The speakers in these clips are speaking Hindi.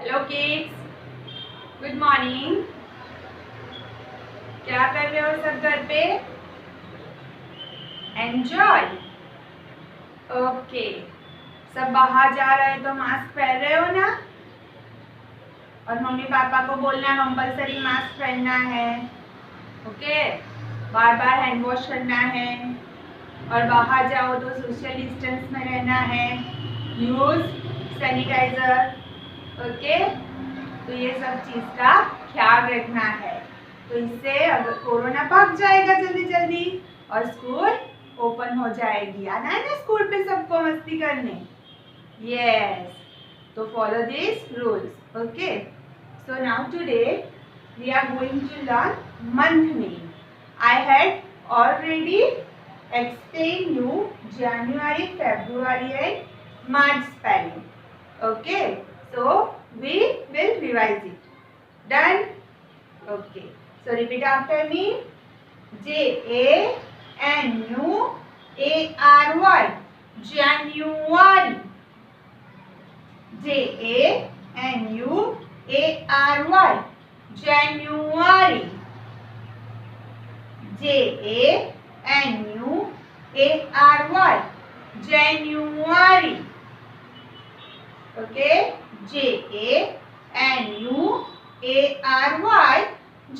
Hello kids, good morning. क्या कर रहे हो सब घर पे? एंजॉय। ओके, सब बाहर जा रहे हो तो मास्क पहन रहे हो ना? और मम्मी पापा को बोलना कंपलसरी मास्क पहनना है। ओके, बार बार हैंड वॉश करना है और बाहर जाओ तो सोशल डिस्टेंस में रहना है। Use sanitiser. ओके, तो ये सब चीज का ख्याल रखना है। तो इससे अगर कोरोना भाग जाएगा जल्दी जल्दी और स्कूल ओपन हो जाएगी। आना है ना स्कूल पे सबको मस्ती करने? यस, तो follow this rules. Okay, so now today we are going to learn month name. I had already explained you January, February and March spelling. Okay, so we will revise it. Done? Okay. So repeat after me. January. January. January. January. January. January. Okay, January.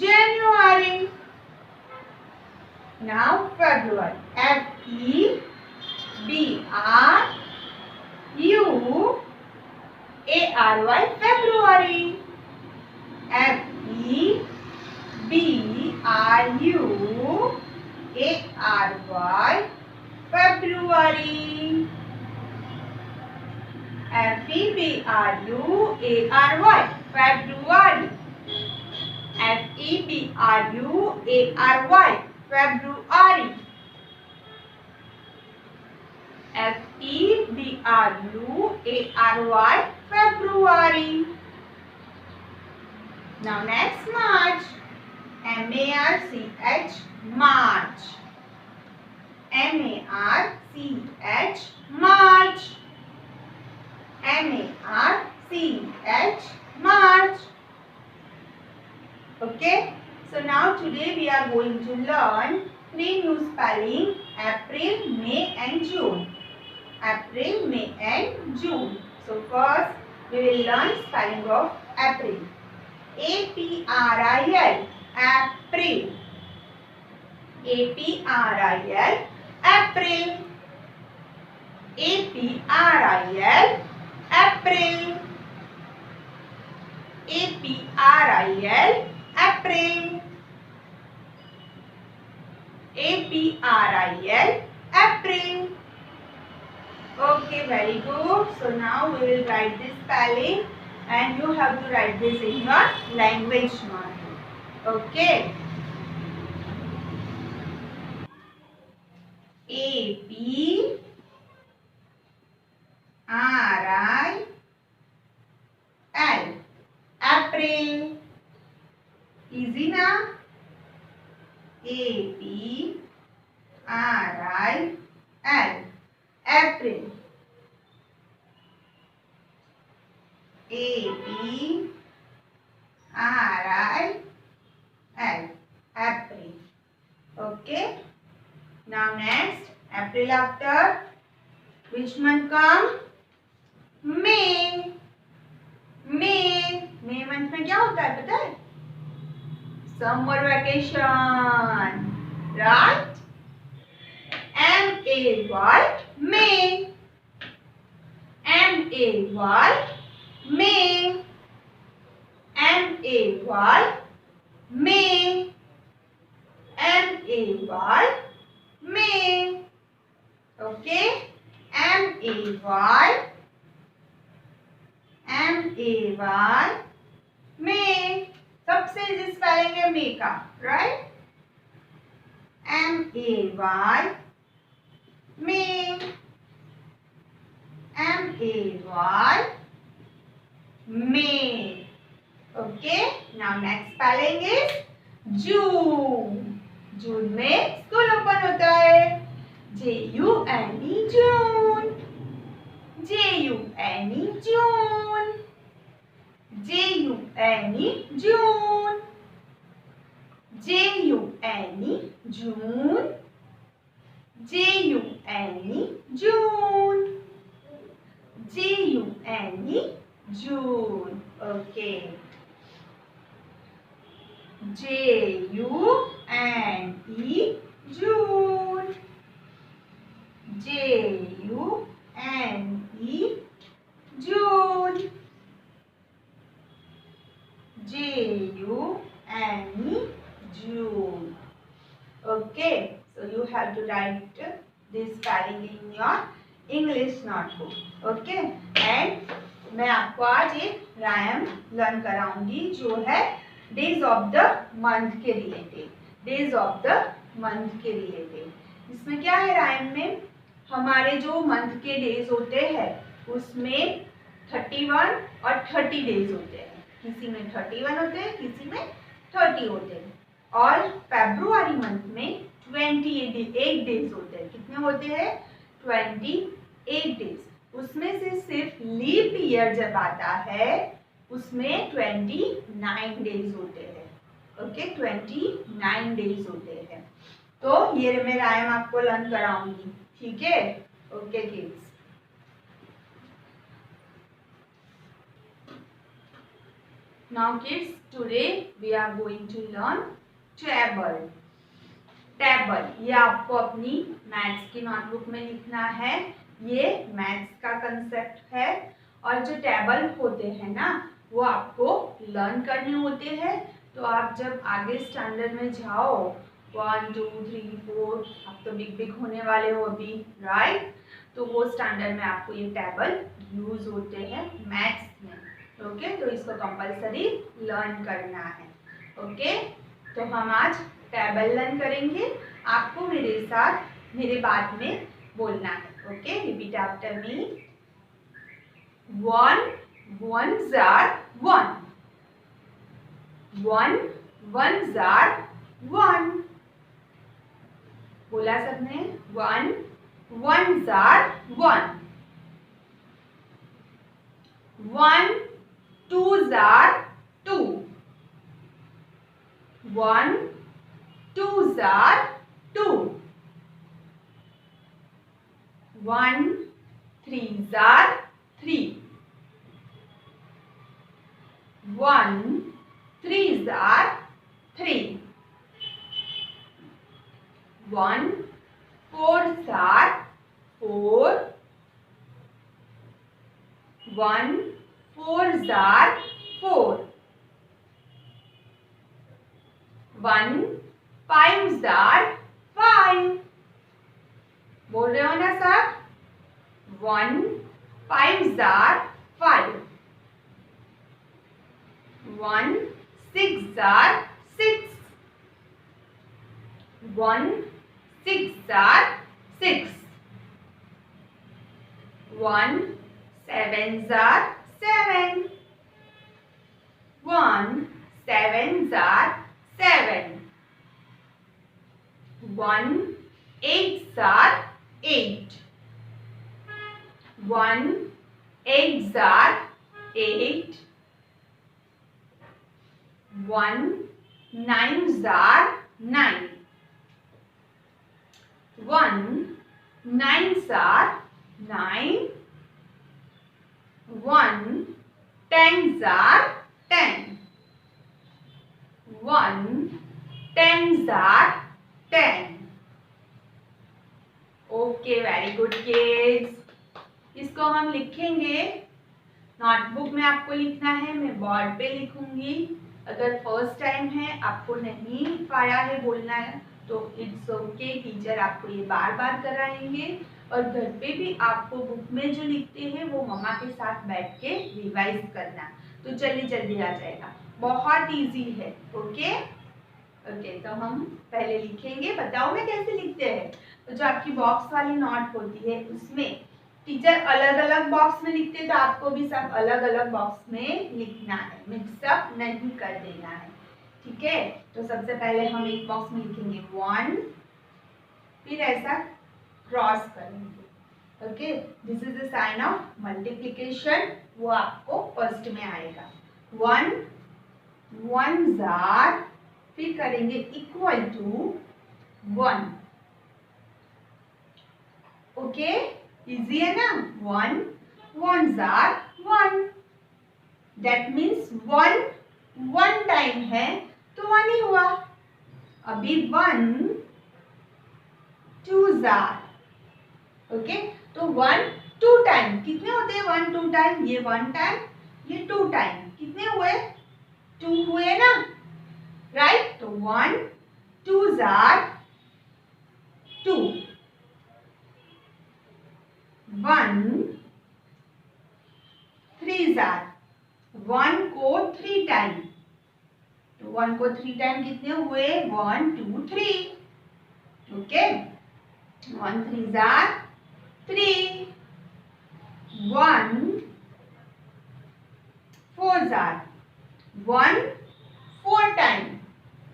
January. Now February. February. February. February. February. February. February. February. February. February. Now next March. March. March. March. March. Okay, so now today we are going to learn three new spelling: April, May and June. April, May and June. So first we will learn spelling of April. April. April. April. April. April. April. April. April. April. April. Okay, very good. So now we will write this spelling and you have to write this in your language module. Okay. April. April. Easy na? April. April. April. Okay. Now next, April after which month come? May. May month में क्या होता है पता है? Summer vacation, right? M-A-Y, May. M-A-Y, May. M-A-Y, May. M-A-Y, May. Okay? M-A-Y, May. सबसे इजी स्पेलिंग है मे का, right? M-A-Y, May. M-A-Y, May. Okay? Now next spelling is June. जून में स्कूल ओपन होता है. J-U-N-E, June. June. N-E, June. J-U-N-E, June. J-U-N-E, June. J-U-N-E, June. Okay. J-U-N-E, June. J-U-N-E, June. J-U-N-E, June. Okay, so you have to write this spelling in your English notebook. Okay, and मैं आपको आज एक राइम लर्न कराऊंगी जो है डेज ऑफ द मंथ के related. Days of the month के रिलेटेड. इसमें क्या है, राइम में हमारे जो मंथ के डेज होते हैं उसमें 31 और 30 डेज होते हैं. किसी में 31 होते हैं, किसी में 30 होते हैं. और फरवरी मंथ में 28 डेज होते हैं. कितने होते हैं? 28 डेज. उसमें से सिर्फ लीप ईयर जब आता है उसमें 29 डेज होते हैं. ओके, 29 डेज होते हैं. तो ये मैं राइम आपको लर्न कराऊंगी. ठीक है? Okay kids. Now kids, today we are going to learn table. Table ये आपको अपनी मैथ्स की नोटबुक में लिखना है. ये मैथ्स का कंसेप्ट है. और जो टेबल होते हैं ना वो आपको लर्न करने होते हैं. तो आप जब आगे स्टैंडर्ड में जाओ 1 2 3 4 अब तो बिग बिग होने वाले हो अभी, राइट? तो वो स्टैंडर्ड में आपको ये टेबल यूज होते हैं मैथ्स में. ओके, तो इसको कंपल्सरी लर्न करना है. ओके, तो हम आज टेबल लर्न करेंगे. आपको मेरे साथ मेरे बाद में बोलना है. Okay, repeat after me. 1 ones are 1. 1 ones are 1. बोला सबने? 1 ones are 1. 1 twos are 2. 1 twos are 2. 1 threes are 3. 1 threes are 3. 1 fours are 4. 1 fours are 4. 1 fives are 5. बोल रहे हो ना सब? 1 fives are 5. 1 sixes are 6. 1 sixes are 6. 1 sevens are 7. 1 sevens are 7. 1 eights are 8. 1 eights are 8. 1 nines are 9. 1 nines are 9. 1 tens are 10. 1 tens are 10. Okay, very good kids. इसको हम लिखेंगे. नोटबुक में आपको लिखना है, मैं बोर्ड पे लिखूंगी. अगर फर्स्ट टाइम है, आपको नहीं पाया है बोलना है तो इट्स ओके. टीचर आपको ये बार बार कराएंगे. और घर पे भी आपको बुक में जो लिखते हैं वो मम्मा के साथ बैठ के रिवाइज करना. तो जल्दी जल्दी आ जाएगा. बहुत इजी है. ओके ओके, तो हम पहले लिखेंगे. बताओ मैं कैसे लिखते हैं. तो जो आपकी बॉक्स वाली नोट होती है उसमें टीचर अलग अलग बॉक्स में लिखते हैं तो आपको भी सब अलग अलग बॉक्स में लिखना है. मिक्सअप नहीं कर देना है. ठीक है? तो सबसे पहले हम एक बॉक्स में लिखेंगे 1, फिर ऐसा क्रॉस करेंगे. Okay, this is the sign of multiplication. वो आपको फर्स्ट में आएगा. 1 वन जार, फिर करेंगे इक्वल टू 1। ओके, इजी है ना। 1 one jar 1, that means 1 time है तो 1 ही हुआ। अभी 1 टू जार, ओके, तो 1 2 टाइम कितने होते हैं? 1 2 टाइम, ये 1 टाइम, ये 2 टाइम, कितने हुए? 2 हुए ना, राइट। तो 1 2 जार 2, 1 3 जार, 1 को 3 टाइम, तो 1 को 3 टाइम कितने हुए? 1 2 3, ओके। 1 3 जार 3, 1 4 जार, 1 4 टाइम,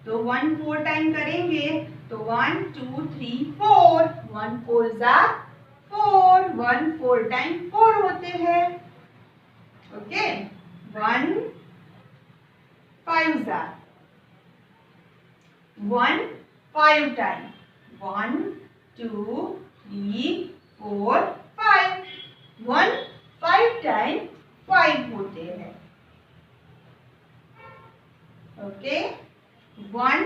तो 1 4 टाइम करेंगे तो 1 2 3 4, 1 4 जार 4, 1 4 टाइम 4 होते हैं, ओके। 1 5 जार, 1 5 टाइम, 1 2 3 4 5, 1 5 टाइम 5 होते हैं, ओके। 1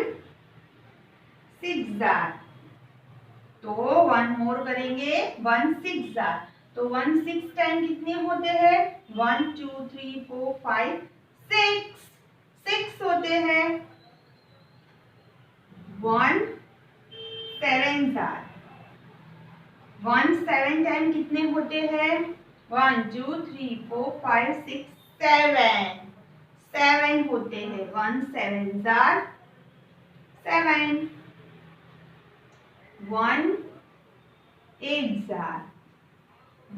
6 जार, तो 1 मोर करेंगे, 1 6 जार, तो 1 6 टाइम कितने होते हैं? 1 2 3 4 5 6 होते हैं। 1 7 जार, 1 7 टाइम कितने होते हैं? 1 2 3 4 5 6 7 होते हैं। 1 7 जार 7, 1 8 जार,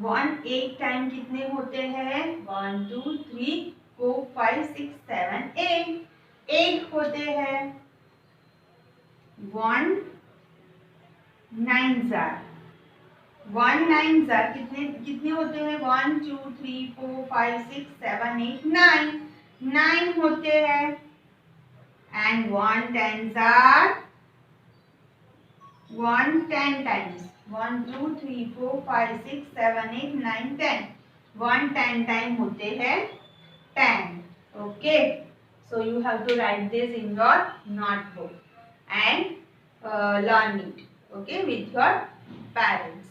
1 8 टाइम कितने होते हैं? 1 2 3 4 5 6 7 8 होते हैं। 1 9 जार, 1 9 जार कितने होते हैं? 1 2 3 4 5 6 7 8 9 होते हैं। एंड 1 10 जार, 1 10 टाइम्स, 1 2 3 4 5 6 7 8 9 10, 1 10 टाइम होते हैं 10, okay. So you have to write this in your notebook and learn it, okay, with your parents.